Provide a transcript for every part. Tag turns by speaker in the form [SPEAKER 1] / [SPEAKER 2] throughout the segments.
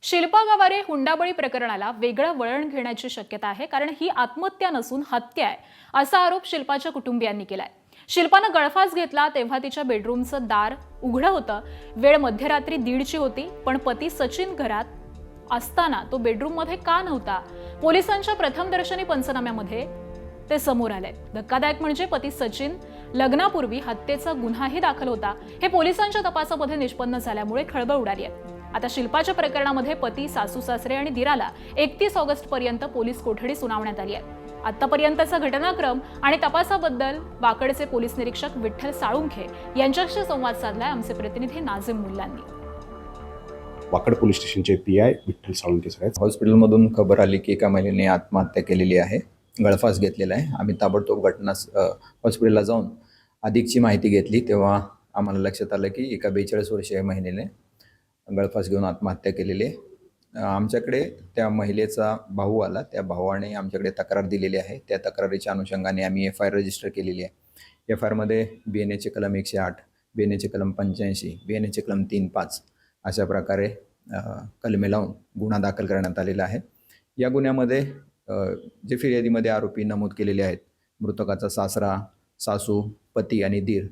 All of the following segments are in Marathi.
[SPEAKER 1] शिल्पा गवारे हुंडाबळी प्रकरणाला वेगळं वळण घेण्याची शक्यता आहे, कारण ही आत्महत्या नसून हत्या आहे असा आरोप शिल्पाच्या कुटुंबियांनी केलाय. शिल्पानं गळफास घेतला तेव्हा तिच्या बेडरूमचं दार उघडं होतं. वेळ मध्यरात्री 1:30ची होती, पण पती सचिन घरात असताना तो बेडरूममध्ये का नव्हता? पोलिसांच्या प्रथमदर्शनी पंचनाम्यामध्ये ते समोर आलंय. धक्कादायक म्हणजे पती सचिन लग्नापूर्वी हत्येचा गुन्हाही दाखल होता. हे पोलिसांच्या तपासामध्ये निष्पन्न झाल्यामुळे खळबळ उडाली आहे. आता शिल्पाच्या प्रकरणामध्ये पती, सासू सासरे आणि दिराला 31 ऑगस्ट पर्यंत पोलीस कोठडी सुनावण्यात आली आहे. आतापर्यंतचा घटनाक्रम आणि तपासाबद्दल वाकडचे पोलीस निरीक्षक विठ्ठल साळुंखे यांच्याशी संवाद साधलाय आमचे प्रतिनिधी नाझिम मुल्लांनी.
[SPEAKER 2] वाकड पोलीस स्टेशनचे पीआय विठ्ठल साळुंखे साहेब.
[SPEAKER 3] हॉस्पिटलमधून खबर आली की एका महिलेने आत्महत्या केलेली आहे, गळफास घेतलेला आहे. आम्ही ताबडतोब हॉस्पिटलला जाऊन अधिकची माहिती घेतली तेव्हा आम्हाला लक्षात आलं की एका 42 वर्षीय महिलेने गळफास घेऊन आत्महत्या केलेली आहे. आमच्याकडे त्या महिलेचा भाऊ आला, त्या भावाने आमच्याकडे तक्रार दिलेली आहे. त्या तक्रारीच्या अनुषंगाने आम्ही FIR रजिस्टर केलेली आहे. FIRमध्ये BNAचे कलम 108, BNAचे कलम 85, BNAचे कलम 3-5 अशा प्रकारे कलमे लावून गुन्हा दाखल करण्यात आलेला आहे. या गुन्ह्यामध्ये जे फिर्यादीमध्ये आरोपी नमूद केलेले आहेत, मृतकाचा सासरा, सासू, पती आणि दीर,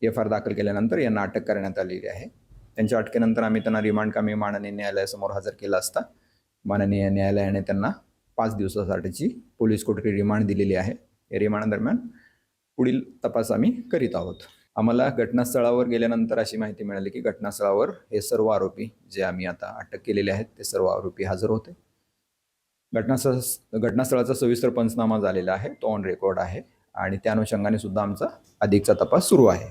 [SPEAKER 3] FIR दाखल केल्यानंतर यांना अटक करण्यात आलेली आहे. त्यांच्या अटकेनंतर आम्ही त्यांना रिमांड कामी माननीय न्यायालयासमोर हजर केला असता माननीय न्यायालयाने त्यांना 5 दिवसासाठीची पोलीस कोठडी रिमांड दिलेली आहे. या रिमांड दरम्यान पुढील तपास आम्ही करीत आहोत. आम्हाला घटनास्थळावर गेल्यानंतर अशी माहिती मिळाली की घटनास्थळावर हे सर्व आरोपी जे आम्ही आता अटक केलेले आहेत ते सर्व आरोपी हजर होते. घटनास्थळाचा सविस्तर पंचनामा झालेला आहे, तो ऑन रेकॉर्ड आहे आणि त्या अनुषंगाने सुद्धा आमचा अधिकचा तपास सुरू आहे.